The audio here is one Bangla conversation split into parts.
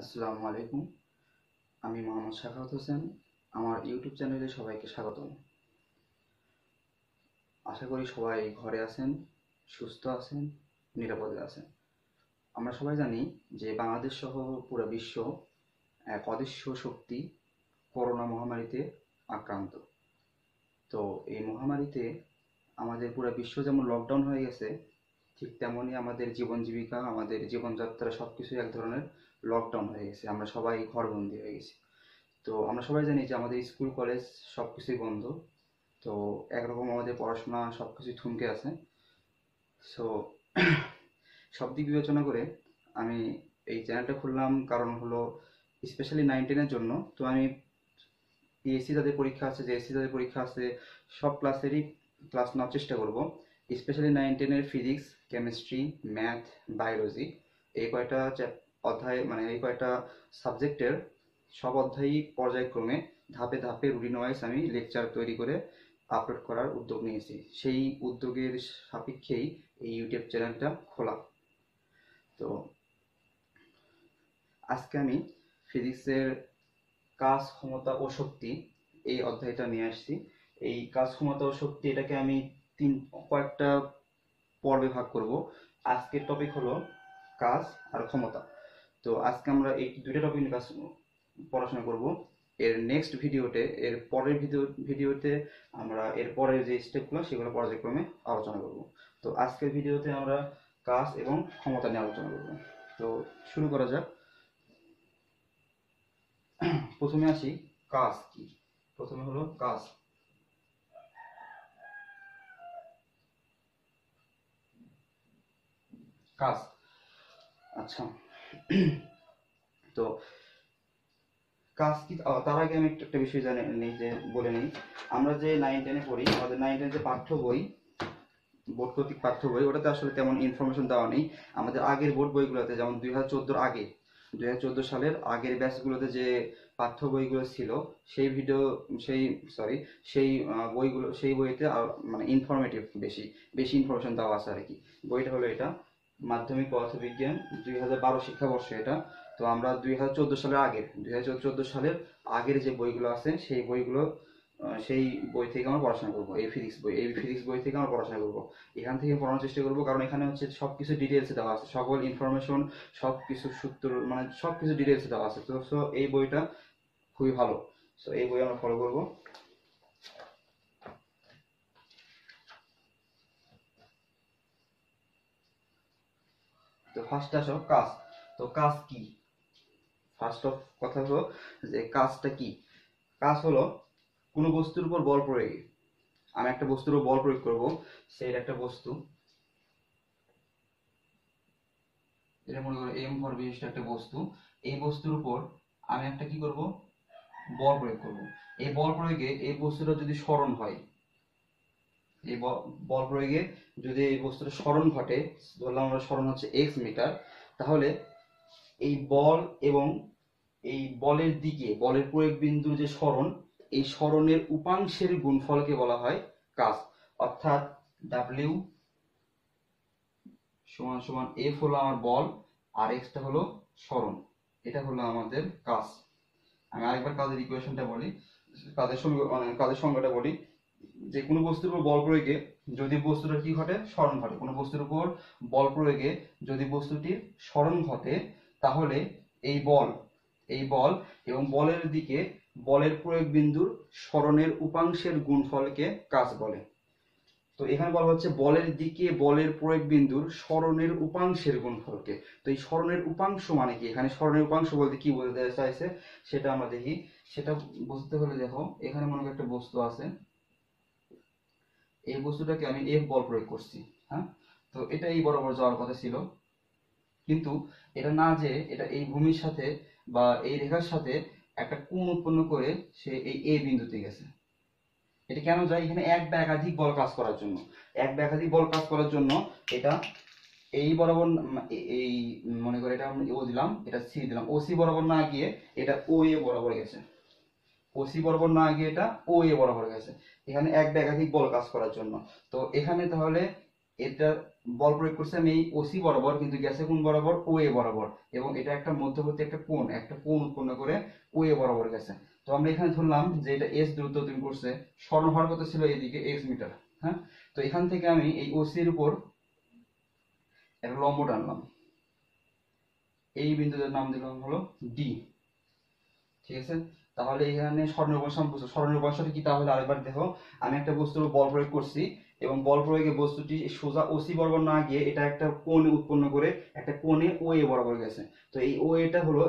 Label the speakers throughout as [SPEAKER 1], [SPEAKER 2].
[SPEAKER 1] আসসালামু আলাইকুম। আমি মোহাম্মদ শাখাওয়াত হোসেন। আমার ইউটিউব চ্যানেলে সবাইকে স্বাগতম। আশা করি সবাই ঘরে আছেন, সুস্থ আছেন, নিরাপদে আছেন। আমরা সবাই জানি যে বাংলাদেশ সহ পুরো বিশ্ব এক অদৃশ্য শক্তি করোনা মহামারীতে আক্রান্ত। তো এই মহামারীতে আমাদের পুরো বিশ্ব যেমন লকডাউন হয়ে গেছে, ঠিক তেমনই আমাদের জীবন জীবিকা, আমাদের জীবনযাত্রা সবকিছুই এক ধরনের লকডাউন হয়ে গেছে। আমরা সবাই ঘরবন্দি হয়ে গেছি। তো আমরা সবাই জানি যে আমাদের স্কুল কলেজ সব কিছুই বন্ধ। তো একরকম আমাদের পড়াশোনা সব কিছুই থমকে আছে। সো সব দিক বিবেচনা করে আমি এই চ্যানেলটা খুললাম, কারণ হলো স্পেশালি 9-10-এর জন্য। তো আমি পিএসসি যাদের পরীক্ষা আছে, জেএসসি যাদের পরীক্ষা আছে, সব ক্লাসেরই ক্লাস নেওয়ার চেষ্টা করব। স্পেশালি 9-10-এর ফিজিক্স, কেমিস্ট্রি, ম্যাথ, বায়োলজি, এই কয়টা অধ্যায়, মানে এই কয়টা সাবজেক্টের সব অধ্যায়ই পর্যায়ক্রমে ধাপে ধাপে রুটিন ওয়াইজ আমি লেকচার তৈরি করে আপলোড করার উদ্যোগ নিয়েছি। সেই উদ্যোগের সাপেক্ষেই এই ইউটিউব চ্যানেলটা খোলা। তো আজকে আমি ফিজিক্সের কাজ, ক্ষমতা ও শক্তি এই অধ্যায়টা নিয়ে আসছি। এই কাজ, ক্ষমতা ও শক্তি এটাকে আমি কয়েকটা পর্বে ভাগ করব। আজকের টপিক হলো কাজ আর ক্ষমতা। তো আজকে আমরা এই দুইটা টপিক নিয়ে পড়াশোনা করব। এর নেক্সট ভিডিওতে, এর পরের ভিডিওতে আমরা এর পরের যে স্টেপগুলো সেগুলো পর্যায়ক্রমে আলোচনা করব। তো আজকের ভিডিওতে আমরা কাজ এবং ক্ষমতা নিয়ে আলোচনা করব। তো শুরু করা যাক। প্রথমে আসি, কাজ কি। প্রথমে হলো কাজ। কাজ, আচ্ছা। তো কাজ কি, তার আগে আমি একটা বিষয় জানি নেই, যে বলে নিই। আমরা যে 9-10-এ পড়ি, আমাদের 9-10 যে পাঠ্য বই, বোর্ড কর্তৃক পাঠ্য বই, ওটাতে আসলে তেমন ইনফরমেশন দেওয়া নেই। আমাদের আগের বোর্ড বইগুলোতে, যেমন 2014 আগে, 2014 সালের আগের ব্যাচগুলোতে যে পাঠ্য বইগুলো ছিল, সেই ভিডিও, সেই সরি সেই বইগুলো, সেই বইতে মানে ইনফরমেটিভ, বেশি বেশি ইনফরমেশন দেওয়া আছে আর কি। বইটা হলো এটা, মাধ্যমিক পদার্থবিজ্ঞান 2012 শিক্ষাবর্ষ এটা। তো আমরা 2014 সালের আগের যে বইগুলো আছে, সেই বইগুলো, সেই বই থেকে আমরা পড়াশোনা করবো। এই ফিজিক্স বই থেকে আমরা পড়াশোনা করবো। এখান থেকে পড়ানোর চেষ্টা করবো, কারণ এখানে হচ্ছে সবকিছু ডিটেলসে দেওয়া আছে, সকল ইনফরমেশন, সবকিছু সূত্র, মানে সবকিছু ডিটেলসে দেওয়া আছে। তো সো এই বইটা খুবই ভালো। সো এই বই আমরা ফলো করবো। তো ফার্স্ট আসো কাজ। তো কাজ কি, ফার্স্ট অফ কথা হলো যে কাজটা কি। কাজ হলো কোনো বস্তুর উপর বল প্রয়োগে। আমি একটা বস্তুর উপর বল প্রয়োগ করবো, সেই একটা বস্তু, এটা মনে করো এম ভর বিশিষ্ট একটা বস্তু। এই বস্তুর উপর আমি একটা কি করব, বল প্রয়োগ করব। এই বল প্রয়োগে এই বস্তুটা যদি সরণ হয়, এই বল প্রয়োগে যদি এই বস্তুটা সরণ ঘটে, ধরলাম আমরা সরণ হচ্ছে এক্স মিটার, তাহলে এই বল এবং এই বলের দিকে, বলের প্রয়োগ বিন্দুর যে সরণ, এই সরণের উপাংশের গুণফলকে বলা হয় কাজ। অর্থাৎ ডাব্লিউ সমান সমান এফ হলো আমার বল, আর এক্সটা হলো সরণ। এটা হলো আমাদের কাজ। আমি আরেকবার কাজের ইকুয়েশনটা বলি, কাজের সংজ্ঞাটা বলি। যে কোনো বস্তুর উপর বল প্রয়োগে যদি বস্তুটা কি ঘটে, সরণ ঘটে। কোনো বস্তুর উপর বল প্রয়োগে যদি বস্তুটির সরণ ঘটে, তাহলে এই বল, এই বল এবং বলের দিকে বলের প্রয়োগ বিন্দুর সরণের উপাংশের গুণফলকে কাজ বলে। তো এখানে বলা হচ্ছে বলের দিকে বলের প্রয়োগ বিন্দুর সরণের উপাংশের গুণফলকে। তো এই সরণের উপাংশ মানে কি, এখানে সরণের উপাংশ বলতে কি বোঝাতে চাইছে সেটা আমরা দেখি। সেটা বুঝতে হলে দেখো, এখানে মনে করো একটা বস্তু আছে, এই বস্তুটাকে আমি এফ বল প্রয়োগ করছি। হ্যাঁ, তো এটা এই বরাবর যাওয়ার কথা ছিল, কিন্তু এটা না, যে এটা এই ভূমির সাথে বা এই রেখার সাথে একটা কোণ উৎপন্ন করে সে এই এ বিন্দুতে গেছে। এটা কেন যায়, এখানে এক বা একাধিক বল কাজ করার জন্য, এক বা একাধিক বল কাজ করার জন্য এটা এই বরাবর, এই মনে করে এটা আমরা ও দিলাম, এটা সি দিলাম, ও সি বরাবর না গিয়ে এটা ও এ বরাবর গেছে, ও সি বরাবর না গিয়ে এটা ও এ বরাবর গেছে। এখানে এক বা একাধিক বল কাজ করার জন্য। তো এখানে তাহলে এটা বল প্রয়োগ করছি আমি এই ওসি বরাবর, কিন্তু গেছে কোন বরাবর, ও এ বরাবর, এবং এটা একটা মধ্যবর্তী একটা কোণ উৎপন্ন করে ও এ বরাবর গেছে। তো আমরা এখানে ধরলাম যে এটা এস দূরত্ব অতিক্রম করছে, স্মরণ হওয়ার কথা ছিল এদিকে এক্স মিটার। হ্যাঁ, তো এখান থেকে আমি এই ওসি এর উপর একটা লম্ব টানলাম, এই বিন্দুটার নাম দিলাম হলো ডি। ঠিক আছে, তাহলে এখানে স্মরণীয় উপাংশ বুঝছো, স্মরণীয় উপাংশটা কি তাহলে আরেকবার দেখো। আমি একটা বস্তুর উপর বল প্রয়োগ করছি, এবং বল প্রয়োগে বস্তুটি সোজা ওসি বরাবর না গিয়ে এটা একটা কোণ উৎপন্ন করে একটা কোণে ও এ বরাবর গেছে। তো এই ও এটা হলো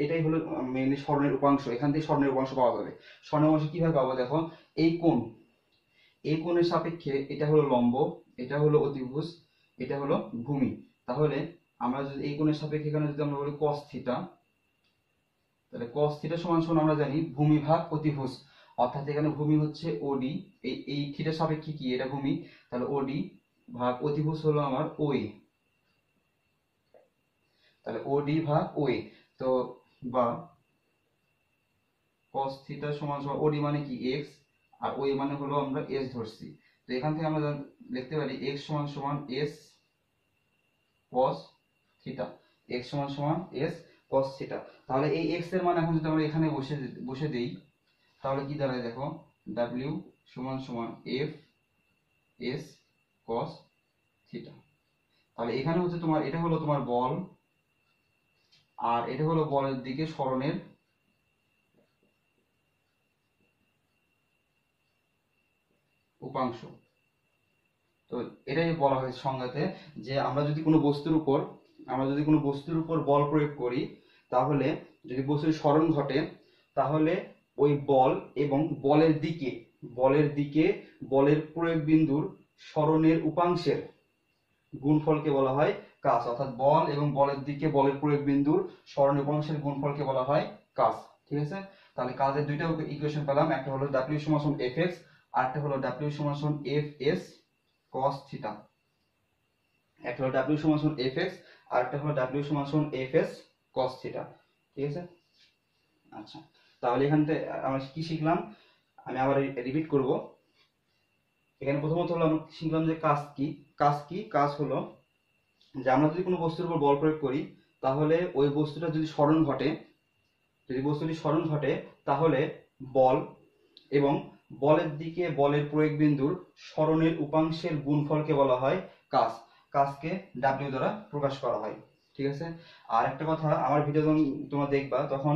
[SPEAKER 1] এটাই হলো মেইনলি স্মরণের উপাংশ। এখান থেকে স্মরণের উপাংশ পাওয়া যাবে। স্মরণের উপাংশ কিভাবে পাবো দেখো, এই কোণ, এই কোণের সাপেক্ষে এটা হলো লম্ব, এটা হলো অতিভুজ, এটা হলো ভূমি। তাহলে আমরা যদি এই কোণের সাপেক্ষে এখানে যদি আমরা বলি cos থিটা, তাহলে cos থিটা সমান সমান আমরা জানি ভূমি ভাগ অতিভুজ, অর্থাৎ এখানে ভূমি হচ্ছে ওডি, এই থিটার সাপেক্ষে কি এটা ভূমি, তাহলে ওডি ভাগ অতিভুজ হলো আমার ওএ, তাহলে ওডি ভাগ ওএ। তো বা cos থিটা সমান সমান ওডি মানে কি এক্স, আর ওএ মানে হলো আমরা এস ধরছি। তো এখান থেকে আমরা লিখতে পারি এক্স সমান সমান এস cos থিটা, এক্স সমান সমান এস cos থিটা। তাহলে এই এক্স এর মান এখন যদি আমরা এখানে বসে দেই, তাহলে কি দাঁড়ায় দেখো, W সমান সমান এফ এস cos থিটা। তাহলে এখানে হচ্ছে তোমার, এটা হলো তোমার বল, আর এটা হলো বলের দিকে সরণের উপাংশ। তো এটাই বলা হয়েছে সংজ্ঞাতে, যে আমরা যদি কোনো বস্তুর উপর বল প্রয়োগ করি, তাহলে যদি বস্তুর সরণ ঘটে, তাহলে ওই বল এবং বলের প্রয়োগ বিন্দুর সরণের উপাংশের গুণফলকে বলা হয় কাজ। অর্থাৎ বল এবং বলের দিকে বলের প্রয়োগ বিন্দুর সরণের উপাংশের গুণফলকে বলা হয় কাজ। ঠিক আছে, তাহলে কাজের দুইটা ইকুয়েশন পেলাম, একটা হলো W সমান Fx, আর একটা হলো W সমান Fs cos থিটা। একটা হলো W সমান Fx, আর একটা হলো W সমান Fs cos থিটা। ঠিক আছে, আচ্ছা, তাহলে এখান থেকে আমরা কি শিখলাম, আমি আবার রিপিট করব। এখানে প্রথমত হলো আমরা শিখলাম যে কাজ হলো যে আমরা যদি কোনো বস্তুর উপর বল প্রয়োগ করি, তাহলে ওই বস্তুটা যদি বস্তুটি সরণ ঘটে, তাহলে বল এবং বলের দিকে বলের প্রয়োগ বিন্দুর সরণের উপাংশের গুণফলকে বলা হয় কাজ। কাজকে W দ্বারা প্রকাশ করা হয়। ঠিক আছে, আর একটা কথা, আমার ভিডিও যখন তোমরা দেখবা, তখন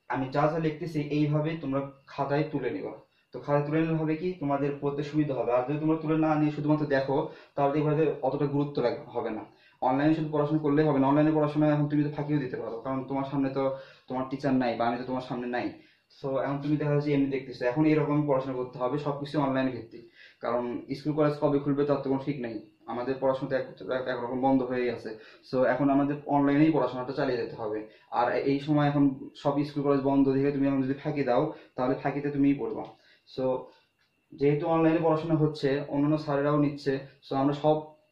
[SPEAKER 1] আমি যা যা লিখতেছি এইভাবে তোমরা খাতায় তুলে নিবা। তো খাতায় তুলে নিলে হবে কি, তোমাদের পড়তে সুবিধা হবে। আর যদি তোমরা তুলে না নিয়ে শুধুমাত্র দেখো, তাহলে দেখবে যে অতটা গুরুত্ব হবে না। অনলাইনে শুধু পড়াশোনা করলেই হবে না, অনলাইনে পড়াশোনা এখন তুমি তো ফাঁকিও দিতে পারো, কারণ তোমার সামনে তো তোমার টিচার নাই, বা আমি তো তোমার সামনে নাই। সো এখন তুমি দেখা যাচ্ছে এমনি দেখতেছো, এখন এরকম পড়াশোনা করতে হবে, সবকিছু অনলাইন ভিত্তিক। কারণ স্কুল কলেজ কবে খুলবে তার তো কোনো ঠিক নেই, আমাদের পড়াশোনা তো একরকম বন্ধ হয়ে গেছে। সো এখন আমাদের অনলাইনেই পড়াশোনাটা চালিয়ে যেতে হবে। আর এই সময় এখন সব স্কুল কলেজ বন্ধ দেখে তুমি এখন যদি ফাঁকি দাও, তাহলে ফাঁকিতে তুমিই পড়বা। সো যেহেতু অনলাইনে পড়াশোনা হচ্ছে, অন্যান্য স্যারেরাও নিচ্ছে, সো আমরা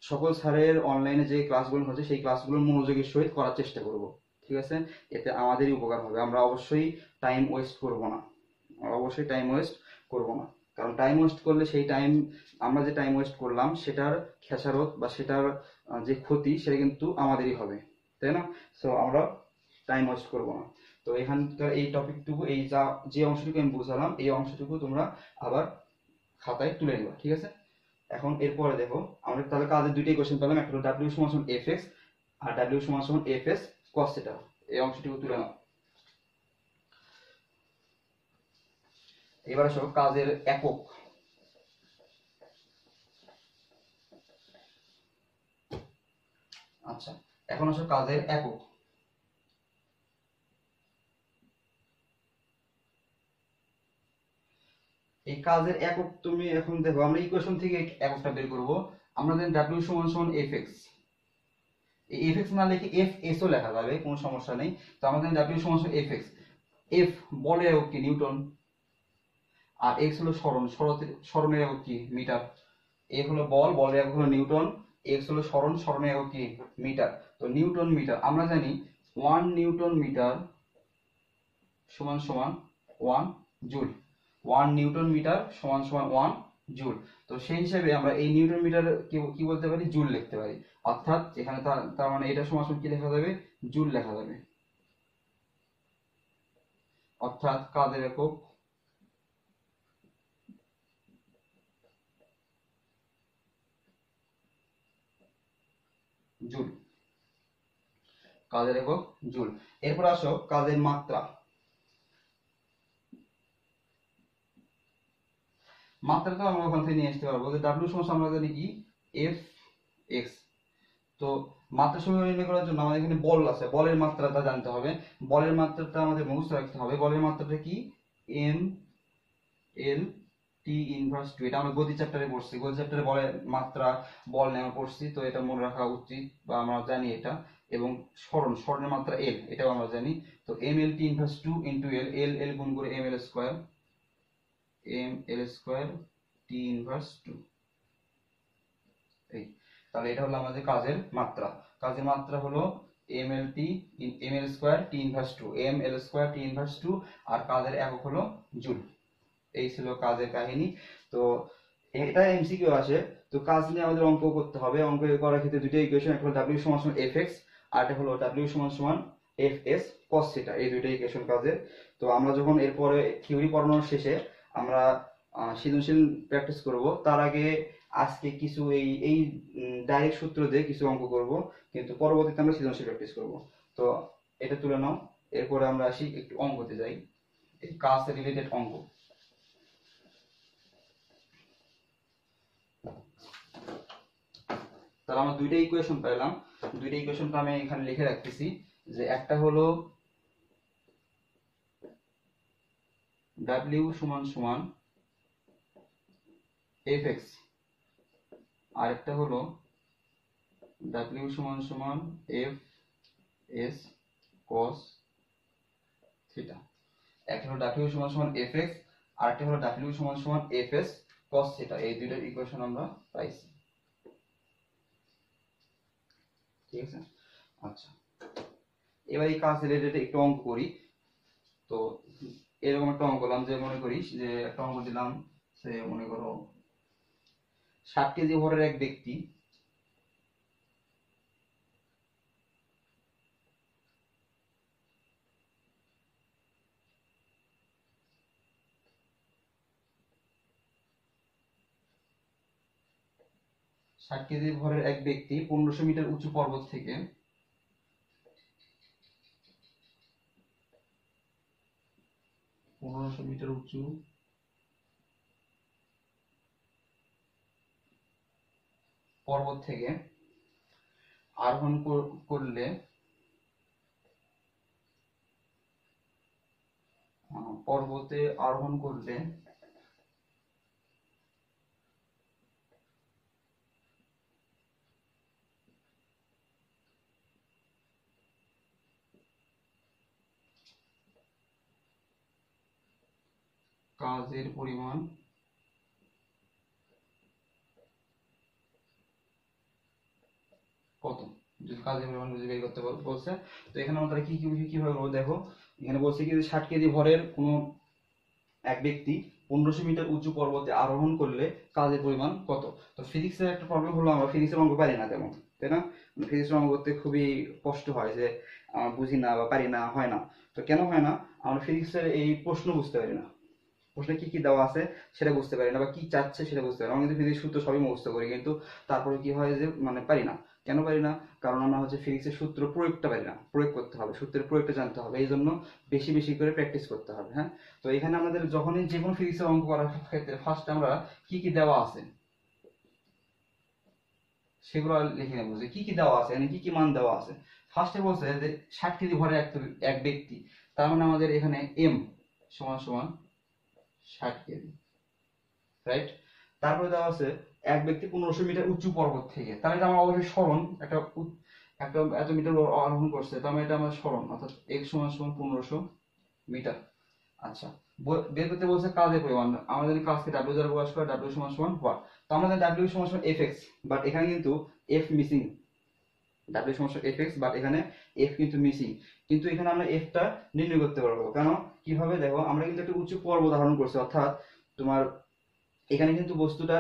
[SPEAKER 1] সকল স্যারের অনলাইনে যে ক্লাসগুলো হচ্ছে সেই ক্লাসগুলো মনোযোগের সহিত করার চেষ্টা করব। ঠিক আছে, এতে আমাদেরই উপকার হবে। আমরা অবশ্যই টাইম ওয়েস্ট করব না, কারণ টাইম ওয়েস্ট করলে সেই টাইম, আমরা যে টাইম ওয়েস্ট করলাম সেটার খেসারত বা সেটার যে ক্ষতি, সেটা কিন্তু আমাদেরই হবে, তাই না? সো আমরা টাইম ওয়েস্ট করব না। তো এখানকার এই টপিকটুকু, যে অংশটুকু আমি বুঝালাম, এই অংশটুকু তোমরা আবার খাতায় তুলে নিবা। ঠিক আছে, এখন এরপরে দেখো, আমরা তাহলে কাজের দুইটাই কোশ্চেন পেলাম, একটা হলো W সমান Fx, আর W সমান Fs cos থিটা। এই অংশটুকু তুলে নাও। এবার আসো কাজের একক। আচ্ছা, এখন আসো কাজের একক। এই কাজের একক তুমি এখন দেখো, আমরা ইকুয়েশন থেকে এককটা বের করব। আমরা জানি W সমান Fx, এই Fx না লিখে Fs ও লেখা যাবে, কোনো সমস্যা নেই। তো আমরা জানি W সমান Fx, F বলের একক কি, নিউটন, আর x হলো সরণের একক কি, মিটার। F হলো বল, বলের একক হলো নিউটন, x হলো সরণের একক কি, মিটার। তো নিউটন মিটার আমরা জানি 1 নিউটন মিটার সমান সমান 1 জুল, 1 নিউটন মিটার সমান সমান 1 জুল। তো সেই হিসেবে আমরা এই নিউটন মিটার কি বলতে পারি, জুল লিখতে পারি। অর্থাৎ এখানে তার মানে এটা সমান কি লেখা যাবে, জুল লেখা যাবে। অর্থাৎ কাজের একক জুল, কাজের একক জুল। এরপর আসো কাজের মাত্রা। মাত্রা তো আমরা ওখান থেকে নিয়ে আসতে পারবো যে ডাব্লিউ সমান আমরা জানি কি এফ এক্স। তো মাত্রা সমীকরণ নির্ণয় করার জন্য আমাদের এখানে বল আছে, বলের মাত্রাটা জানতে হবে। বলের মাত্রাটা আমাদের মুখস্থ রাখতে হবে। বলের মাত্রাটা কি, M L T inverse two. এটা আমরা গতি চ্যাপ্টারে পড়ছি, গতি চ্যাপ্টারে বলের মাত্রা বল নেওয়া পড়ছি, তো এটা মনে রাখা উচিত বা আমরা জানি এটা। এবং স্মরণের মাত্রা এল, এটাও আমরা জানি। তো M L T inverse two into L, L L গুণ করে M L square, M L square T inverse two. এই তাহলে এটা হলো আমাদের কাজের মাত্রা। কাজের মাত্রা হলো M L square T inverse two, M L square T inverse two, আর কাজের একক হলো জুল। এই ছিল কাজের কাহিনী। তো এটা এমসিকিউ আসে। তো কাজ নিয়ে আমাদের অঙ্ক করতে হবে। অঙ্ক করার ক্ষেত্রে দুটো ইকুয়েশন, একটা হলো ডাব্লিউ সমান সমান এফ এক্স, আর একটা হলো ডাব্লিউ সমান সমান এফ এস কস থিটা, এই দুইটা ইকুয়েশন কাজের। তো আমরা যখন এরপরে থিওরি পড়ানোর শেষে আমরা সৃজনশীল প্র্যাকটিস করব, তার আগে আজকে কিছু এই এই ডাইরেক্ট সূত্র দিয়ে কিছু অঙ্ক করব, কিন্তু পরবর্তীতে আমরা সৃজনশীল প্র্যাকটিস করব। তো এটা তুলে নাও। এরপরে আমরা আসি একটু অঙ্কতে যাই, এই কাজ রিলেটেড অঙ্ক। তাহলে আমরা দুইটা ইকুয়েশন পেলাম। দুইটা ইকুয়েশনটা আমি এখানে লিখে রাখতেছি, যে একটা হলো W সমান সমান fx, আর একটা হলো W সমান সমান f s cos থিটা। একটা হলো W সমান সমান fx, আর একটা হলো W সমান সমান fs cos থিটা। এই দুইটা ইকুয়েশন আমরা পাইছি, ঠিক আছে। আচ্ছা, এবার এই কাজ রিলেটেড একটু অঙ্ক করি। তো এরকম একটা অঙ্ক করলাম, যে মনে করিস যে একটা অঙ্ক দিলাম, সে মনে করো 60 কেজি ভরের এক ব্যক্তি ষাট কেজি ভরের এক ব্যক্তি 1500 মিটার উঁচু পর্বত থেকে আরোহণ করলে পর্বতে আরোহণ করলে কাজের পরিমাণ কত, যদি কাজের পরিমাণ বুঝে বের করতে বলছে। তো এখানে আমরা কিভাবে করবো দেখো, এখানে বলছে কি 60 কেজি ভরের কোনো এক ব্যক্তি 1500 মিটার উঁচু পর্বতে আরোহণ করলে কাজের পরিমাণ কত। তো ফিজিক্সের একটা প্রবলেম হলো, আমরা ফিজিক্সের অঙ্ক পারি না তেমন, তাই না? ফিজিক্সের অঙ্ক করতে খুবই কষ্ট হয়, যে বুঝি না বা পারি না, হয় না। তো কেন হয় না, আমরা ফিজিক্সের এই প্রশ্ন বুঝতে পারি না, প্রশ্নে কি কি দেওয়া আছে সেটা বুঝতে পারি না, বা কি চাচ্ছে সেটা বুঝতে পারি না। আমরা কিন্তু ফিজিক্স সূত্র সবই মুখস্থ করি, কিন্তু তারপরে কি হয় যে মানে পারি না। কেন পারি না, কারণ আমরা হচ্ছে ফিজিক্সের সূত্র প্রয়োগটা পারি না, প্রয়োগ করতে হবে, সূত্রের প্রয়োগটা জানতে হবে, এই জন্য বেশি বেশি করে প্র্যাকটিস করতে হবে। হ্যাঁ, তো এখানে আমাদের যখনই যে কোনো ফিজিক্সের অঙ্ক করার ক্ষেত্রে ফার্স্ট আমরা কি কি দেওয়া আছে সেগুলো লিখে নেবো, যে কি কি দেওয়া আছে, মানে কি কি মান দেওয়া আছে। ফার্স্টে বলছে যে 60 কেজি ভরে এক ব্যক্তি, তার মানে আমাদের এখানে এম সমান সমান 60 কেজি, রাইট। তারপরে দেওয়া আছে এক ব্যক্তি 1500 মিটার উঁচু পর্বত থেকে, তাহলে এটা আমার অবশ্যই স্মরণ, একটা একটা এত মিটার আরোহণ করছে, তার মানে এটা আমার স্মরণ, অর্থাৎ x সমান সমান 1500 মিটার। আচ্ছা, বের করতে বলছে কাজের পরিমাণ। আমরা জানি কাজকে w দ্বারা প্রকাশ করে, w সমান সমান ওয়াট। তো আমরা জানি w সমান সমান fx, বাট এখানে কিন্তু f মিসিং। w সমান সমান fx, বাট এখানে f কিন্তু মিসিং। কিন্তু এখানে আমরা f টা নির্ণয় করতে পারবো, কেন কিভাবে দেখো, আমরা কিন্তু একটা উঁচু পর্বত আরোহণ করছি, অর্থাৎ তোমার এখানে কিন্তু বস্তুটা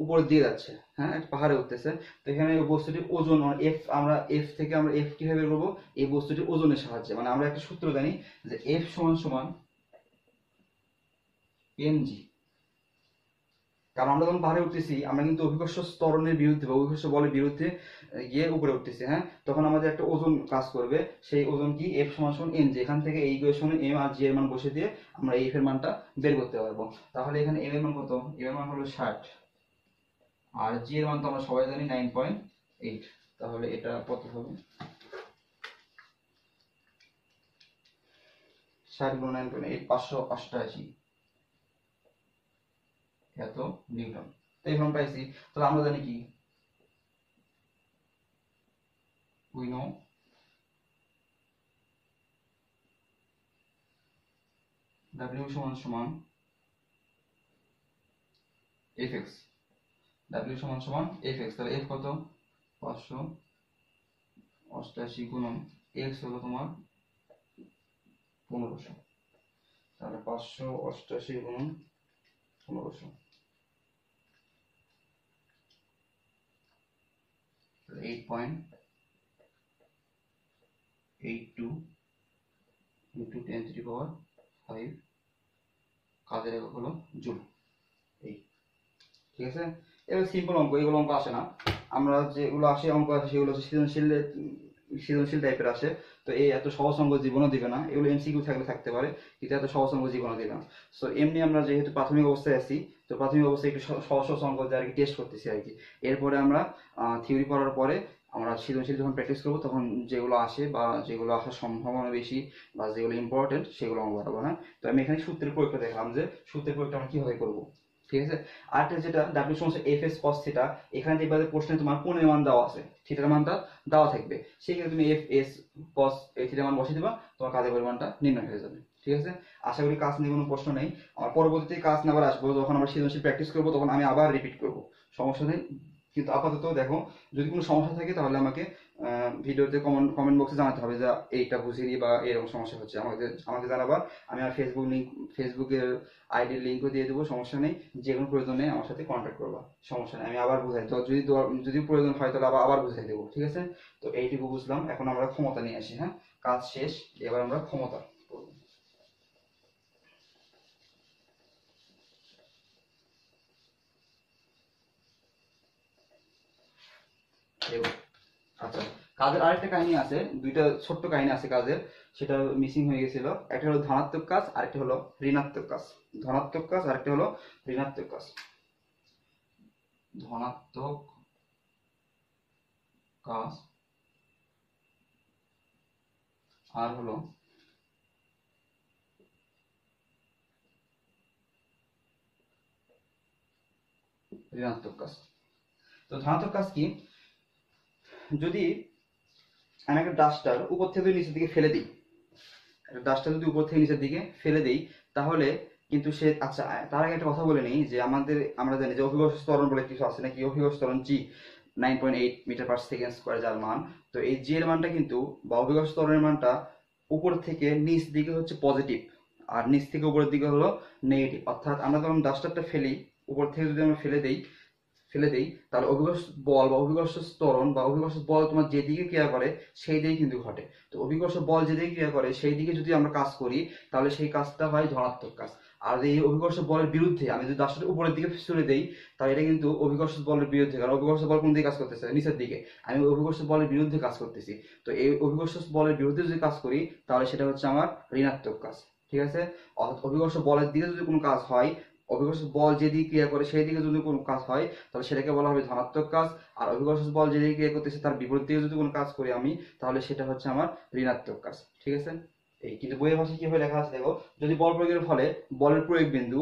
[SPEAKER 1] উপরের দিকে যাচ্ছে, হ্যাঁ, একটা পাহাড়ে উঠতেছে। তো এখানে বস্তুটির ওজন এফ, আমরা এফ থেকে আমরা এফ কিভাবে বের করবো, এই বস্তুটির ওজনের সাহায্যে। মানে আমরা একটা সূত্র জানি যে এফ সমান সমান এমজি। কারণ আমরা যখন পাহাড়ে উঠতেছি আমরা কিন্তু অভিকর্ষ ত্বরণের বিরুদ্ধে বা অভিকর্ষ বলের বিরুদ্ধে গিয়ে উপরে উঠতেছি, হ্যাঁ, তখন আমাদের একটা ওজন কাজ করবে। সেই ওজন কি, এফ সমান সমান এম জি। এখান থেকে এই ইকুয়েশনে এম আর জি এর মান বসে দিয়ে আমরা এফ এর মানটা বের করতে পারবো। তাহলে এখানে এম এর মান কত, এম এর মান হলো 60, আর জি এর মান তো আমরা সবাই জানি 9.8। তাহলে এটা কত হবে, 60 গুণ 9.8, 588 এত নিউটন। তো এই ফর্ম পাইছি। তাহলে আমরা জানি কি, উই নো W সমান সমান Fx, W সমান সমান Fx। তাহলে F কত, 588 গুণন x হলো তোমার 1500। তাহলে 588 গুণন 1500, 8.82 into 10⁵ কাজের একক হলো জুল। এই, ঠিক আছে। এবার সিম্পল অঙ্ক, এগুলো অঙ্ক আসে না। আমরা যেগুলো আসে অঙ্ক আসে সেগুলো হচ্ছে সৃজনশীল টাইপের আসে। তো এই এত সহজ অঙ্ক জীবনও দিবে না, এগুলো এমসিকিউ থাকলে থাকতে পারে, কিন্তু এত সহজ অঙ্ক জীবনও দিবে না। সো এমনি আমরা যেহেতু প্রাথমিক অবস্থায় আছি, তো প্রাথমিক অবস্থায় একটু সহজ সহজ অঙ্ক দিয়ে আর কি টেস্ট করতেছি আর কি। এরপরে আমরা থিওরি পড়ার পরে আমরা সৃজনশীল যখন প্র্যাকটিস করবো তখন যেগুলো আসে বা যেগুলো আসার সম্ভাবনা বেশি বা যেগুলো ইম্পর্টেন্ট সেগুলো অঙ্ক করাবো, হ্যাঁ। তো আমি এখানে সূত্রের প্রয়োগটা দেখলাম যে সূত্রের প্রয়োগটা আমরা কিভাবে করবো, ঠিক আছে। আরেকটা যেটা W সমান এফ এস কস থিটা, এখানে দেখবে প্রশ্নে তোমার কোণের মান দেওয়া আছে, থিটার মানটা দেওয়া থাকবে, সেক্ষেত্রে তুমি এফ এস কস এই থিটার মান বসিয়ে দিবা, তোমার কাজের পরিমাণটা নির্ণয় হয়ে যাবে, ঠিক আছে। আশা করি কাজ নিয়ে কোনো প্রশ্ন নেই। আমার পরবর্তীতে কাজ না আবার আসবো, যখন আমরা সৃজনশীল প্র্যাকটিস করবো তখন আমি আবার রিপিট করবো, সমস্যা নেই। কিন্তু আপাতত দেখো, যদি কোনো সমস্যা থাকে তাহলে আমাকে ভিডিওতে কমেন্ট বক্সে জানাতে হবে যে এইটা বুঝিনি বা এরকম সমস্যা হচ্ছে, আমাকে জানাবা। আমি আমার ফেসবুকের আইডির লিঙ্কও দিয়ে দেবো, সমস্যা নেই। যে কোনো প্রয়োজন নেই আমার সাথে কন্ট্যাক্ট করবা, সমস্যা নেই, আমি আবার বুঝাই, তো যদি প্রয়োজন হয় তাহলে আবার বুঝাই দেবো, ঠিক আছে। তো এইটুকু বুঝলাম, এখন আমরা ক্ষমতা নিয়ে আসি, হ্যাঁ। কাজ শেষ, এবার আমরা ক্ষমতা করবো। আচ্ছা, কাজের আরেকটা কাহিনী আছে, দুইটা ছোট্ট কাহিনী আছে কাজের, সেটা মিসিং হয়ে গেছিল। একটা হলো ধনাত্মক কাজ, আরেকটা হলো ঋণাত্মক কাজ। ধনাত্মক কাজ, আরেকটা হলো ঋণাত্মক কাজ। ধনাত্মক কাজ আর হলো ঋণাত্মক কাজ। তো ধনাত্মক কাজ কি, যদি আমি একটা ডাস্টার উপর থেকে নিচের দিকে ফেলে দিই, একটা ডাস্টার যদি উপর থেকে নিচের দিকে ফেলে দিই, তাহলে কিন্তু সে, আচ্ছা তার আগে একটা কথা বলে নেই যে আমরা জানি যে অভিকর্ষ ত্বরণ বলে কিছু আছে নাকি, অভিকর্ষ ত্বরণ জি 9.8 মিটার পার সেকেন্ড স্কোয়ার যার মান। তো এই জি এর মানটা কিন্তু বা অভিকর্ষ ত্বরণের মানটা উপর থেকে নিচ দিকে হচ্ছে পজিটিভ, আর নিচ থেকে উপরের দিকে হলো নেগেটিভ। অর্থাৎ আমরা যখন ডাস্টারটা ফেলি, উপর থেকে যদি আমরা ফেলে দেই, তাহলে অভিকর্ষ বল বা অভিকর্ষ ত্বরণ বা অভিকর্ষ বল তোমার যেদিকে ক্রিয়া করে সেই দিকে কিন্তু ঘটে। তো অভিকর্ষ বল যেদিকে ক্রিয়া করে সেই দিকে যদি আমরা কাজ করি তাহলে সেই কাজটা হয় ধনাত্মক কাজ। আর এই অভিকর্ষ বলের বিরুদ্ধে আমি যদি ডাস্টারটা উপরের দিকে ছুড়ে দেই, তাহলে এটা কিন্তু অভিকর্ষ বলের বিরুদ্ধে, কারণ অভিকর্ষ বল কোন দিকে কাজ করতেছে, নিচের দিকে, আমি অভিকর্ষ বলের বিরুদ্ধে কাজ করতেছি। তো এই অভিকর্ষ বলের বিরুদ্ধে যদি কাজ করি তাহলে সেটা হচ্ছে আমার ঋণাত্মক কাজ, ঠিক আছে। অর্থাৎ অভিকর্ষ বলের দিকে যদি কোনো কাজ হয়, অভিকর্ষ বল যেদিকে ক্রিয়া করে সেই দিকে যদি কোনো কাজ হয় তাহলে সেটাকে বলা হবে ধনাত্মক কাজ। আর অভিকর্ষ বল যেদিকে ক্রিয়া করতেছে তার বিপরীত দিকে যদি কোনো কাজ করি আমি, তাহলে সেটা হচ্ছে আমার ঋণাত্মক কাজ, ঠিক আছে। এই কিন্তু বইয়ের ভাষায় কিভাবে লেখা আছে দেখো, যদি বল প্রয়োগের ফলে বলের প্রয়োগ বিন্দু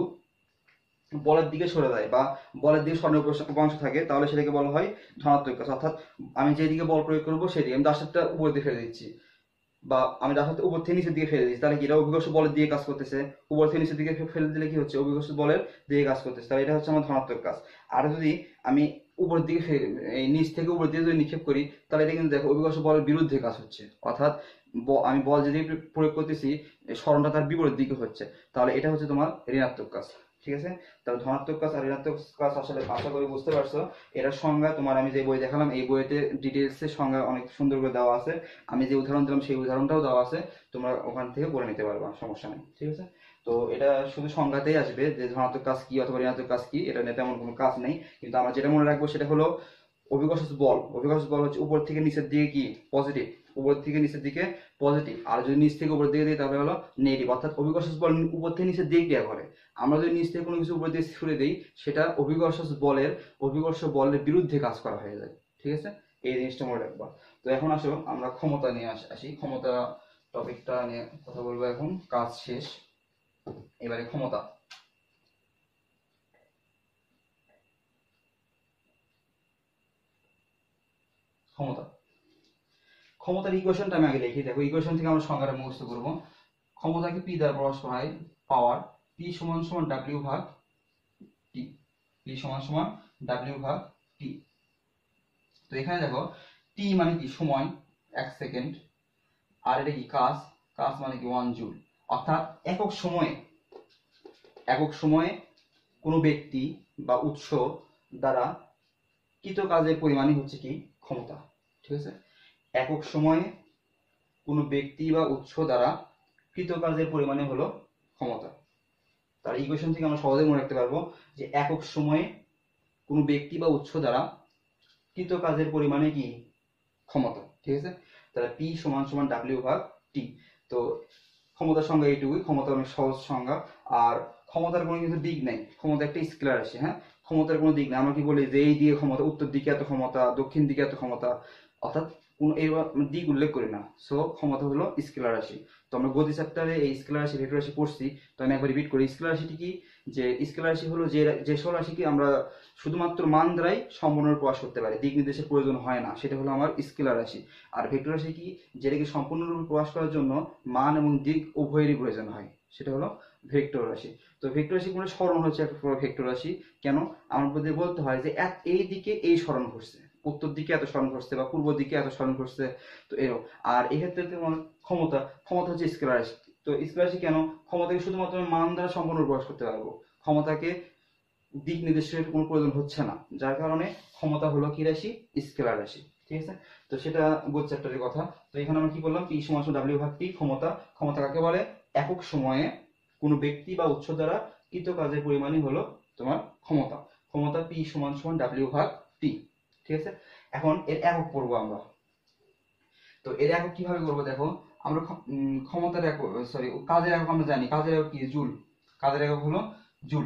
[SPEAKER 1] বলের দিকে সরে যায় বা বলের দিকে সরানোর উপাংশ থাকে তাহলে সেটাকে বলা হয় ধনাত্মক কাজ। অর্থাৎ আমি যেদিকে বল প্রয়োগ করবো সেদিকে, আমি ডাস্টারটা উপর দিকে ফেলে দিচ্ছি বা আমি ডাস্টারটা উপর থেকে নিচের দিকে ফেলে দিচ্ছি, তাহলে কি এটা অভিকর্ষ বলের দিকে কাজ করতেছে। উপর থেকে নিচের দিকে ফেলে দিলে কি হচ্ছে, অভিকর্ষ বলের দিকে কাজ করতেছে, তাহলে এটা হচ্ছে আমার ধনাত্মক কাজ। আর যদি আমি উপর দিকে এই নিচ থেকে উপর দিকে যদি নিক্ষেপ করি তাহলে এটা কিন্তু দেখো অভিকর্ষ বলের বিরুদ্ধে কাজ হচ্ছে। অর্থাৎ আমি বল যেদিকে প্রয়োগ করতেছি সরণটা তার বিপরীত দিকে হচ্ছে, তাহলে এটা হচ্ছে তোমার ঋণাত্মক কাজ, ঠিক আছে? তাহলে ধনাত্মক কাজ আর ঋণাত্মক কাজ আসলে আশা করি বুঝতে পারছো। এটার সংজ্ঞা তোমার আমি যে বই দেখালাম এই বইতে ডিটেলসে সংজ্ঞা অনেক সুন্দর করে দেওয়া আছে। আমি যে উদাহরণ দিলাম সেই উদাহরণটাও দেওয়া আছে, তোমরা ওখান থেকে পড়ে নিতে পারবা, সমস্যা নেই। ঠিক আছে? তো এটা শুধু সংজ্ঞাতেই আসবে যে ধনাত্মক কাজ কি অথবা ঋণাত্মক কাজ কি, এটা নিয়ে তেমন কোনো কাজ নেই। কিন্তু আমরা যেটা মনে রাখবো সেটা হলো অভিকর্ষ বল। অভিকর্ষ বল হচ্ছে উপর থেকে নিচের দিকে কি পজিটিভ, উপর থেকে নিচের দিকে পজিটিভ, আর যদি নিচ থেকে উপর দিকে দিই তাহলে হলো নেগেটিভ। অর্থাৎ অভিকর্ষ বল উপর থেকে নিচের দিকে ক্রিয়া করে। আমরা যদি নিচ থেকে কোনো কিছু উপর দিকে ছুড়ে দিই সেটা অভিকর্ষ বলের বিরুদ্ধে কাজ করা হয়ে যায়। ঠিক আছে? এই জিনিসটা মনে রাখবা। তো এখন আসো আমরা ক্ষমতা নিয়ে আসি। ক্ষমতা টপিকটা নিয়ে কথা বলবো এখন, কাজ শেষ, এবারে ক্ষমতা। ক্ষমতার ইকুয়েশনটা আমি আগে লিখি। দেখো ইকুয়েশন থেকে আমরা সংজ্ঞাটা মুখস্থ করবো। ক্ষমতাকে পি দ্বারা প্রকাশ করা হয়, পাওয়ার পি সমান সমান ডাব্লিউ ভাগ টি। পি সমান সমান ডাব্লিউ ভাগ টি। তো এখানে দেখো টি মানে কি সময়, 1 সেকেন্ড, আর এটা কি কাজ, কাজ মানে কি 1 জুল। অর্থাৎ একক সময়ে কোনো ব্যক্তি বা উৎস দ্বারা কৃত কাজের পরিমাণই হচ্ছে কি ক্ষমতা। ঠিক আছে? একক সময়ে কোনো ব্যক্তি বা উৎস দ্বারা কৃত কাজের পরিমাণই হলো ক্ষমতা। তার ইকুয়েশন থেকে আমরা সহজেই মনে রাখতে পারবো যে একক সময়ে কোনো ব্যক্তি বা উৎস দ্বারা কৃত কাজের পরিমাণে কি ক্ষমতা। ঠিক আছে? তাহলে পি সমান সমান ডাব্লিউ ভাগ টি। তো ক্ষমতার সংজ্ঞা এইটুকুই, ক্ষমতা অনেক সহজ সংজ্ঞা। আর ক্ষমতার কোনো কিন্তু দিক নাই, ক্ষমতা একটা স্কেলার রাশি। হ্যাঁ, ক্ষমতার কোনো দিক নেই। আমরা কি বলি যে এই দিকে ক্ষমতা, উত্তর দিকে এত ক্ষমতা, দক্ষিণ দিকে এত ক্ষমতা, অর্থাৎ কোন এই দিক উল্লেখ করি না। সো ক্ষমতা হলো স্কেলার রাশি। তো আমরা গতি চ্যাপ্টারে এই স্কেলার রাশি ভেক্টর রাশি পড়ছি। তো আমি একবার রিপিট করি, স্কেলার রাশিটি কি, যে স্কেলার রাশি হলো যে সব রাশিকে আমরা শুধুমাত্র মান দ্বারাই সম্পূর্ণরূপে প্রকাশ করতে পারি, দিক নির্দেশের প্রয়োজন হয় না, সেটা হলো আমার স্কেলার রাশি। আর ভেক্টর রাশি কি, যেটাকে সম্পূর্ণরূপে প্রকাশ করার জন্য মান এবং দিক উভয়েরই প্রয়োজন হয়, সেটা হলো ভেক্টর রাশি। তো ভেক্টর রাশি কোনো সরণ হচ্ছে একটা ভেক্টর রাশি। কেন, আমার বলতে হয় যে এই দিকে এই সরণ করছে, উত্তর দিকে এত সরণ করছে বা পূর্ব দিকে এত সরণ করছে। তো এরকম। আর এক্ষেত্রে তোমার ক্ষমতা হচ্ছে স্কেলার রাশি। তো স্কেলার রাশি কেন, ক্ষমতাকে শুধুমাত্র মান দ্বারা সম্পূর্ণ প্রকাশ করতে পারবো, ক্ষমতাকে দিক নির্দেশের কোনো প্রয়োজন হচ্ছে না, যার কারণে ক্ষমতা হলো কি রাশি, স্কেলার রাশি। ঠিক আছে? তো সেটা গতি চ্যাপ্টারের কথা। তো এখানে আমরা কি বললাম, পি সমান ডাব্লিউ ভাগ টি। ক্ষমতা কাকে বলে, একক সময়ে কোনো ব্যক্তি বা উৎস দ্বারা কৃত কাজের পরিমাণই হলো তোমার ক্ষমতা পি সমান ডাব্লিউ ভাগ টি। ঠিক আছে? এখন এর একক পড়বো আমরা। তো এর একক কিভাবে করবো দেখো, আমরা ক্ষমতার একক, সরি কাজের একক আমরা জানি, কাজের একক কি, জুল। কাজের একক হলো জুল।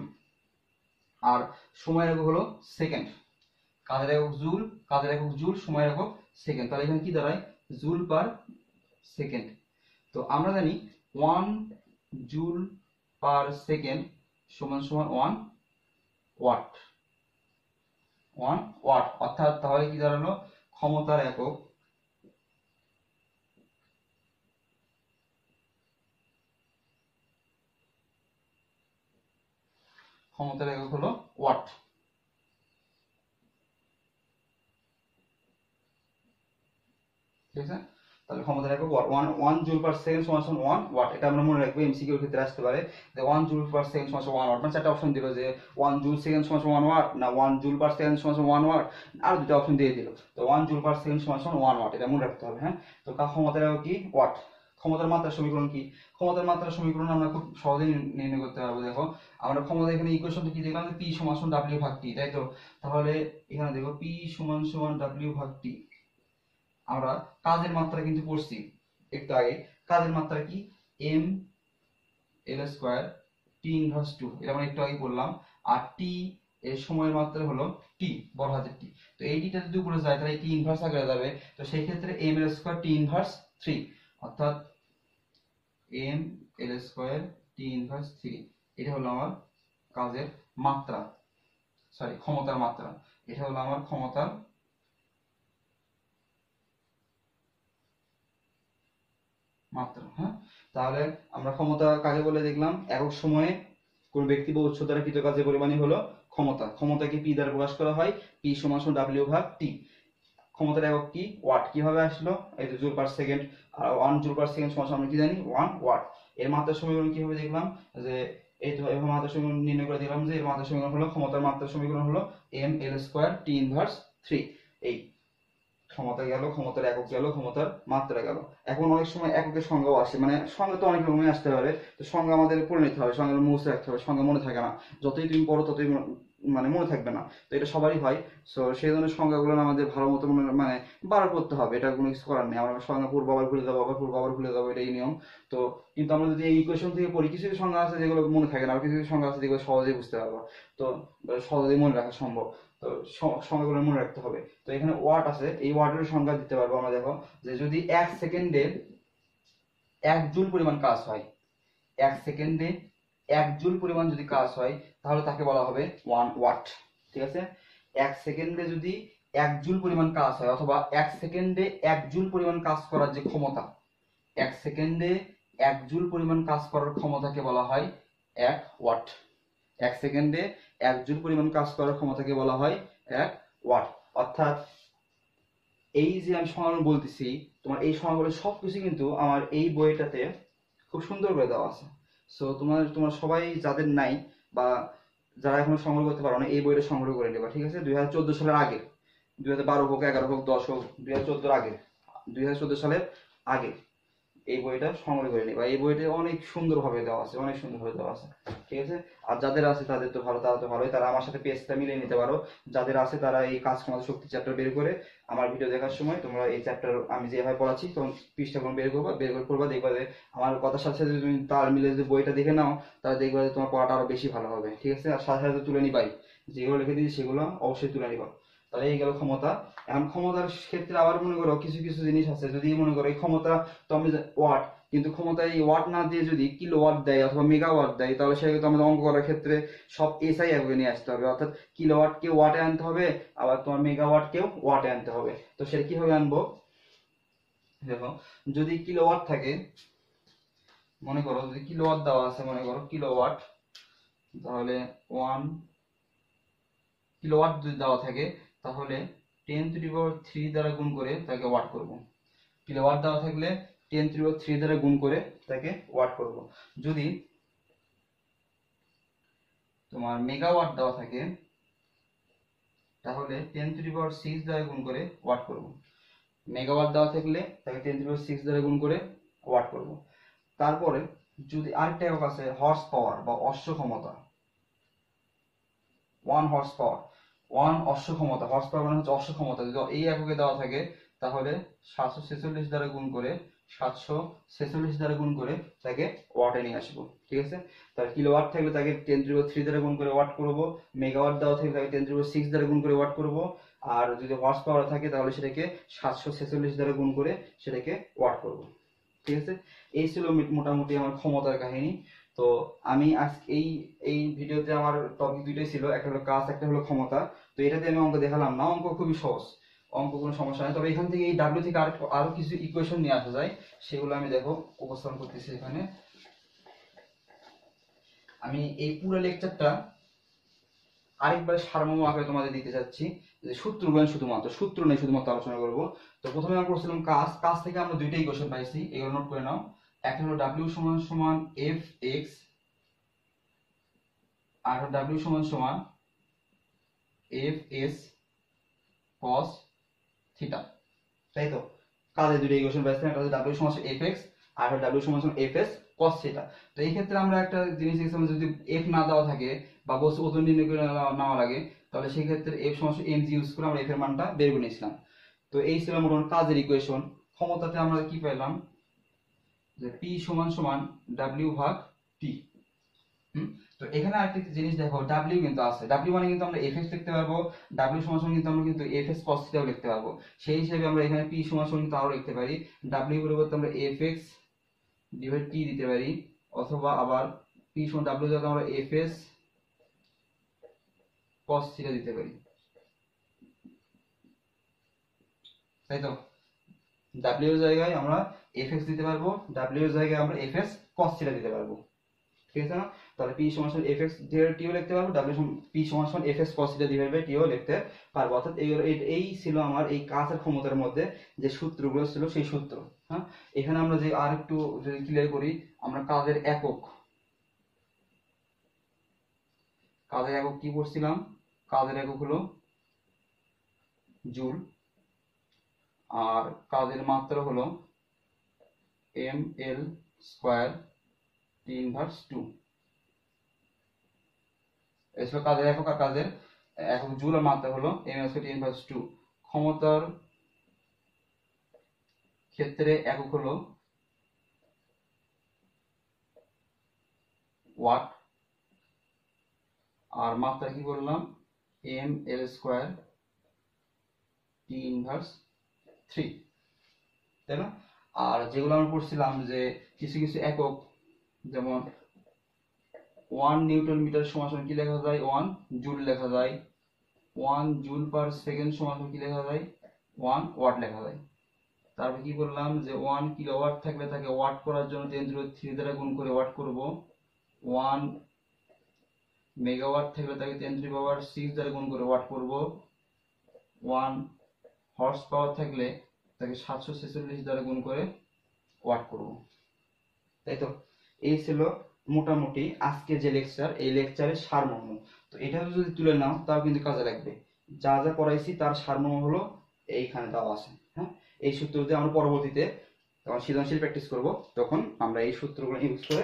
[SPEAKER 1] আর সময়ের একক হলো সেকেন্ড। কাজের একক জুল, সময়ের একক সেকেন্ড। তাহলে এখানে কি দাঁড়ায়, জুল পার সেকেন্ড। তো আমরা জানি 1 জুল পার সেকেন্ড সমান 1 ওয়াট। 1 ওয়াট, অর্থাৎ তাহলে কি দাঁড়ালো, ক্ষমতার একক হলো ওয়াট। ঠিক আছে? তাহলে ক্ষমতার একক ওয়াট। 1 জুল পার সেকেন্ড সমান 1 ওয়াট। এটা আমরা মনে রাখবো, এমসিকিউ এর ক্ষেত্রে আসতে পারে যে 1 জুল পার সেকেন্ড সমান 1 ওয়াট। মানে চারটা অপশন দিল যে 1 জুল সেকেন্ড সমান 1 ওয়াট, না 1 জুল পার সেকেন্ড সমান 1 ওয়াট, আর দুটো অপশন দিয়ে দিল। তো 1 জুল পার সেকেন্ড সমান 1 ওয়াট, এটা মনে রাখতে হবে। হ্যাঁ, তো ক্ষমতার একক কি, ওয়াট। ক্ষমতার মাত্রার সমীকরণ কি, ক্ষমতার মাত্রার সমীকরণ আমরা খুব সহজেই নির্ণয় করতে পারবো। দেখো আমরা ক্ষমতা এখানে ইকুয়েশনটা কি দেখলাম, পি সমান ডাব্লিউ ভাগ টি, তাই তো। তাহলে এখানে দেখো পি সমান ডাব্লিউ ভাগ টি। আমরা কাজের মাত্রা কিন্তু পড়ছি একটু আগে। কাজের মাত্রা কি, M L square T inverse 2, এটা আমরা একটু আগে পড়লাম। আর টি এর সময়ের মাত্রা হলো টি, বড় হাতের টি। তো এই টিটা যদি উপরে যায় তাহলে টি ইনভার্স আগে যাবে। তো সেই ক্ষেত্রে M L square T inverse 3, অর্থাৎ M L square T inverse 3, এটা হলো আমার কাজের মাত্রা, সরি ক্ষমতার মাত্রা। এটা হলো আমার ক্ষমতার মাত্রা। হ্যাঁ, তাহলে আমরা ক্ষমতা কাকে বলে দেখলাম, একক সময়ে কোন ব্যক্তি বা উৎস দ্বারা কৃত কাজের পরিমাণই হলো ক্ষমতা। ক্ষমতাকে পি দ্বারা প্রকাশ করা হয়, পি সমান ডাব্লিউ ভাগ টি। ক্ষমতার একক কি, ওয়াট। কিভাবে আসলো, এই যে জুল পার সেকেন্ড। আর 1 জুল পার সেকেন্ড সমান আমরা কি জানি, 1 ওয়াট। এর মাত্রার সমীকরণ কিভাবে দেখলাম, যে এই তো এভাবে মাত্রা সমীকরণ নির্ণয় করে দিলাম যে এর মাত্রা সমীকরণ হলো, ক্ষমতার মাত্রা সমীকরণ হলো ml² T−3। এই ক্ষমতা গেল, ক্ষমতার একক গেল, ক্ষমতার মাত্রা গেল। এখন অনেক সময় এককের সংজ্ঞাও আসে, মানে সংজ্ঞা তো অনেক রকমই আসতে পারে, তো সংজ্ঞা আমাদের পড়ে নিতে হবে, সংজ্ঞা মুখস্থ রাখতে হবে, সংজ্ঞা মনে থাকে না, যতই তুমি পড়ো ততই মানে মনে থাকবে না, তো এটা সবারই হয়। সো সেই ধরনের সংজ্ঞাগুলো আমাদের ভালো মতো মানে বারবার পড়তে হবে, এটা কোনো কিছু করার নেই। আমরা সংজ্ঞা পড়বো আবার ভুলে যাবো, আবার পড়বো আবার ভুলে যাবো, এটাই নিয়ম। তো কিন্তু আমরা যদি এই ইকুয়েশন থেকে পড়ি, কিছু কিছু সংজ্ঞা আছে যেগুলো মনে থাকে না, আর কিছু কিছু সংজ্ঞা আছে যেগুলো সহজেই বুঝতে পারবো, তো সহজেই মনে রাখা সম্ভব। তো সংজ্ঞাগুলো মনে রাখতে হবে। তো এখানে ওয়াট আছে, এই ওয়াটের সংজ্ঞা দিতে পারবো আমরা। দেখো যে যদি 1 সেকেন্ডে 1 জুল পরিমাণ কাজ হয়, 1 সেকেন্ডে 1 জুল পরিমাণ যদি কাজ হয়, তাহলে তাকে বলা হবে 1 ওয়াট। ঠিক আছে, 1 সেকেন্ডে যদি 1 জুল পরিমাণ কাজ হয়, অথবা 1 সেকেন্ডে 1 জুল পরিমাণ কাজ করার যে ক্ষমতা, 1 সেকেন্ডে 1 জুল পরিমাণ কাজ করার ক্ষমতাকে বলা হয় 1 ওয়াট। 1 সেকেন্ডে 1 জুল পরিমাণ কাজ করার ক্ষমতাকে বলা হয় 1 ওয়াট। অর্থাৎ এই যে আমি সংজ্ঞাগুলো বলতেছি, তোমার এই সংজ্ঞাগুলো সবকিছু কিন্তু আমার এই বইটাতে খুব সুন্দর করে দেওয়া আছে। সো তোমার সবাই যাদের নাই, বা যারা এখনো সংগ্রহ করতে পারো না, এই বইটা সংগ্রহ করে নেবা। ঠিক আছে, 2014 সালের আগে, 2012 হোক, 11 হোক, 10 হোক, 2014 আগে, 2014 সালের আগে এই বইটা সংগ্রহ করে নিবা। এই বইটা অনেক সুন্দরভাবে দেওয়া আছে, অনেক সুন্দরভাবে দেওয়া আছে। ঠিক আছে, আর যাদের আছে তাদের তো ভালো, তারা তো ভালোই, তারা আমার সাথে পেজটা মিলিয়ে নিতে পারো। যাদের আছে তারা এই কাজ ক্ষমতা শক্তি চ্যাপ্টার বের করে আমার ভিডিও দেখার সময় তোমরা এই চ্যাপ্টার আমি যেভাবে পড়াচ্ছি তখন পৃষ্ঠাগুলো বের করবা, বের করে পড়বা, দেখবা যে আমার কথার সাথে সাথে তুমি তাল মিলে যদি বইটা দেখে নাও, তাহলে দেখবা যে তোমার পড়াটা আরো বেশি ভালো হবে। ঠিক আছে, আর সাথে সাথে তুলে নিবাই, যেগুলো লিখে দিয়েছি সেগুলো অবশ্যই তুলে নিবা। তাহলে এই গেল ক্ষমতা। এখন ক্ষমতার ক্ষেত্রে আবার মনে করো কিছু কিছু জিনিস আছে, যদি মনে করো এই ক্ষমতা তো আমি ওয়াট, কিন্তু ক্ষমতায় ওয়াট না দিয়ে যদি কিলো ওয়াট দেয় অথবা মেগাওয়াট দেয়, তাহলে সেটা কিন্তু আমাদের অঙ্ক করার ক্ষেত্রে সব এসআই একভাবে নিয়ে আসতে হবে। অর্থাৎ কিলোওয়াটকে ওয়াটে আনতে হবে, আবার তোমার মেগাওয়াটকেও ওয়াটে আনতে হবে। তো সেটা কিভাবে আনবো? দেখো, যদি কিলোওয়াট থাকে, মনে করো যদি কিলোওয়াট দেওয়া আছে, মনে করো কিলোওয়াট, তাহলে 1 কিলোওয়াট যদি দেওয়া থাকে, তাহলে 10⁻³ দ্বারা গুণ করে তাকে ওয়াট করব। কিলোওয়াট দেওয়া থাকলে 10⁻³ দ্বারা গুণ করে তাকে ওয়াট করব। যদি তোমার মেগাওয়াট দেওয়া থাকে, তাহলে 10⁻6 দ্বারা গুণ করে ওয়াট করব। মেগাওয়াট দেওয়া থাকলে তাকে 10⁻6 দ্বারা গুণ করে ওয়াট করব। তারপরে যদি আরেকটা একক আছে হর্স পাওয়ার বা অশ্ব ক্ষমতা, 1 হর্স পাওয়ার, 1 অশ্ব ক্ষমতা, হর্স পাওয়ার মানে হচ্ছে অশ্ব ক্ষমতা, যদি এই এককে দেওয়া থাকে তাহলে 746 দ্বারা গুণ করে, 746 দ্বারা গুণ করে তাকে ওয়াটে নিয়ে আসবো। ঠিক আছে, তাহলে কিলোওয়াট থাকলে তাকে 10⁻³ দ্বারা গুণ করে ওয়াট করব, মেগাওয়াট দেওয়া থাকলে তাকে 10⁻6 দ্বারা গুণ করে ওয়াট করব, আর যদি হর্স পাওয়ার থাকে তাহলে সেটাকে 746 দ্বারা গুণ করে সেটাকে ওয়াট করব। ঠিক আছে, এই ছিল মোটামুটি আমার ক্ষমতার কাহিনী। তো আমি আজকে এই এই ভিডিওতে আমার টপিক দুইটাই ছিল, একটা হলো কাজ, একটা হলো ক্ষমতা। তো এটাতে আমি অঙ্ক দেখালাম না, অঙ্ক খুবই সহজ, অঙ্ক কোনো সমস্যা নেই। তবে এখান থেকে এই ডাব্লিউ থেকে আরো কিছু ইকুয়েশন নিয়ে আসা যায়, সেগুলো আমি দেখো উপস্থাপন করতেছি এখানে। আমি এই পুরো লেকচারটা আরেকবার সারমর্ম আকারে তোমাদের দিতে চাচ্ছি, যে সূত্রগুলো শুধুমাত্র, সূত্র নেই, শুধুমাত্র আলোচনা করব। তো প্রথমে আমরা করছিলাম কাজ, কাজ থেকে আমরা দুইটা ইকুয়েশন পাইছি, এগুলো নোট করে নাও। একটা হলো ডাব্লিউ সমান সমান এফ এক্স, আর ডাব্লিউ সমান সমান এফ এস কস থিটা, তাই তো? কাজে দুটো ইকুয়েশন পাইছি, একটা হচ্ছে ডাব্লিউ সমান এফ এক্স, আর একটা ডাব্লিউ সমান এফ এস কস থিটা। তো এই ক্ষেত্রে আমরা একটা জিনিস দেখছিলাম, যদি এফ না দেওয়া থাকে বা বস্তু ওজন নির্ণয় করে নেওয়া লাগে, তাহলে সেই ক্ষেত্রে এফ সমান এম জি ইউজ করে আমরা এফ এর মানটা বের করে নিয়েছিলাম। তো এই ছিল মোটামুটি কাজের ইকুয়েশন। ক্ষমতাতে আমরা কি পেলাম, যে পি সমান সমান ডাব্লিউ ভাগ টি। তো এখানে আরেকটা জিনিস দেখো, ডাব্লিউ কিন্তু আছে, ডাব্লিউ মানে কিন্তু আমরা এফএক্স লিখতে পারবো, ডাব্লিউ সমান সমান কিন্তু আমরা কিন্তু এফএস কস থিটাও লিখতে পারবো। সেই হিসেবে আমরা এখানে পি সমান সমান কিন্তু আরো লিখতে পারি, ডাব্লিউ পরিবর্তে আমরা এফএক্স ডিভাইড টি দিতে পারি, অথবা আবার পি সমান ডাব্লিউ যাতে আমরা এফএস কস থিটা দিতে পারি, তাই তো? ডাব্লিউ এর জায়গায় আমরা এফএক্স দিতে পারবো, ডাব্লিউ এর জায়গায় আমরা এফএস কস থিটা দিতে পারবো। ঠিক আছে না? তাহলে পি সমান সমান এফএক্স ডিভাইড টিও লিখতে পারবো, ডাব্লিউ সমান পি সমান সমান F x cos theta divide by টিও লিখতে পারবো। অর্থাৎ এই ছিল আমার এই কাজের ক্ষমতার মধ্যে যে সূত্রগুলো ছিল সেই সূত্র। হ্যাঁ, এখানে আমরা যে আরেকটু যদি ক্লিয়ার করি, আমরা কাজের একক, কাজের একক কি পড়ছিলাম? কাজের একক হলো জুল, আর কাজের মাত্রা হলো ml² 3/2। এই ছিল কাজের একক, আর কাজের একক জুল আর মাত্রা হলো ml² 3/2। ক্ষমতার ক্ষেত্রে একক হলো ওয়াট, আর মাত্রা কি বললাম? ml² 3/3, তাই না? আর যেগুলো আমরা পড়ছিলাম যে কিছু কিছু একক, যেমন 1 নিউটন মিটার সমান কি লেখা যায়? 1 জুল লেখা যায়। 1 জুল পার সেকেন্ড সমান কি লেখা যায়? 1 ওয়াট লেখা যায়। তারপর কি বললাম যে 1 কিলোওয়াট থাকলে তাকে ওয়াট করার জন্য 10⁻³ দ্বারা গুণ করে ওয়াট করব। 1 মেগাওয়াট থাকলে তাকে 10⁻⁶ দ্বারা গুণ করে ওয়াট করব। 1 হর্স পাওয়ার থাকলে তাকে 746 দ্বারা গুণ করে ওয়াট করব। তাই তো, এই ছিল মোটামুটি আজকে যে লেকচার, এই লেকচারের সারমর্ম। তো এটা যদি তুলে নাও তাও কিন্তু কাজে লাগবে। যা যা পড়াইছি তার সারমর্ম হলো এইখানে দেওয়া আছে। হ্যাঁ, এই সূত্র দিয়ে আমরা পরবর্তীতে যখন সৃজনশীল প্র্যাকটিস করব তখন আমরা এই সূত্রগুলো ইউজ করে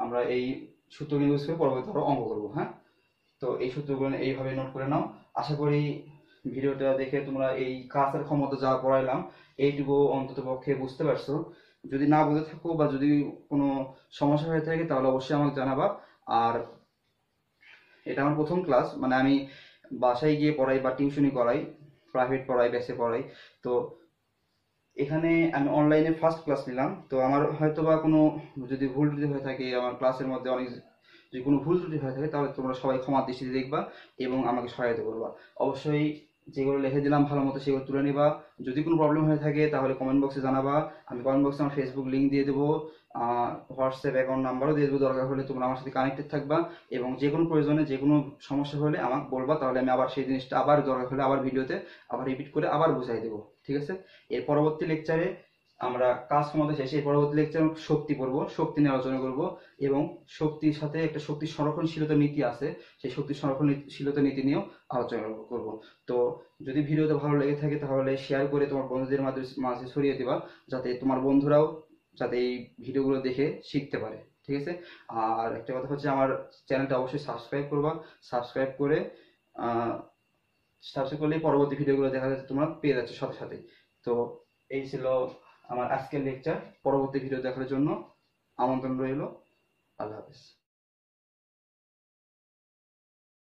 [SPEAKER 1] আমরা এই সূত্রগুলো ইউজ করে পরবর্তীতে আরো অঙ্ক করব। হ্যাঁ, তো এই সূত্রগুলো এইভাবে নোট করে নাও। আশা করি ভিডিওটা দেখে তোমরা এই কাজের ক্ষমতা যা পড়াইলাম এইটুকু অন্তত পক্ষে বুঝতে পারছো। যদি না বুঝে থাকো বা যদি কোনো সমস্যা হয়ে থাকে তাহলে অবশ্যই আমাকে জানাবা। আর এটা আমার প্রথম ক্লাস, মানে আমি বাসায় গিয়ে পড়াই বা টিউশনি করাই, প্রাইভেট পড়াই, বেসে পড়াই। তো এখানে আমি অনলাইনে ফার্স্ট ক্লাস নিলাম। তো আমার হয়তো বা কোনো যদি ভুল ত্রুটি হয়ে থাকে, আমার ক্লাসের মধ্যে অনেক যদি কোনো ভুল ত্রুটি হয়ে থাকে, তাহলে তোমরা সবাই ক্ষমার দৃষ্টিতে দেখবা এবং আমাকে সহায়তা করবা। অবশ্যই যেগুলো লিখে দিলাম ভালো মতো সেগুলো তুলে নিবা। যদি কোনো প্রবলেম হয়ে থাকে তাহলে কমেন্ট বক্সে জানাবা। আমি কমেন্ট বক্সে আমার ফেসবুক লিঙ্ক দিয়ে দেবো, হোয়াটসঅ্যাপ অ্যাকাউন্ট নাম্বারও দিয়ে দেবো। দরকার হলে তোমরা আমার সাথে কানেক্টেড থাকবা এবং যে কোনো প্রয়োজনে যে কোনো সমস্যা হলে আমাকে বলবা, তাহলে আমি আবার সেই জিনিসটা আবার দরকার হলে আবার ভিডিওতে আবার রিপিট করে আবার বুঝাই দেবো। ঠিক আছে? এর পরবর্তী লেকচারে আমরা কাজ ক্ষমতা শেষে এর পরবর্তী লেকচারে শক্তি পড়বো, শক্তি নিয়ে আলোচনা করব এবং শক্তির সাথে একটা শক্তি সংরক্ষণশীলতা নীতি আছে, সেই শক্তি সংরক্ষণশীলতা নীতি নিয়েও আলোচনা করব। তো যদি ভিডিওটা ভালো লেগে থাকে তাহলে শেয়ার করে তোমার বন্ধুদের মাঝে ছড়িয়ে দিবা, যাতে তোমার বন্ধুরাও যাতে এই ভিডিওগুলো দেখে শিখতে পারে। ঠিক আছে? আর একটা কথা হচ্ছে আমার চ্যানেলটা অবশ্যই সাবস্ক্রাইব করবা। সাবস্ক্রাইব করে সাবস্ক্রাইব করলেই পরবর্তী ভিডিওগুলো দেখা যাচ্ছে তোমরা পেয়ে যাচ্ছ সাথে সাথে। তো এই ছিল আমার আজকের লেকচার। পরবর্তী ভিডিও দেখার জন্য আমন্ত্রণ রইল। আল্লাহ হাফেজ।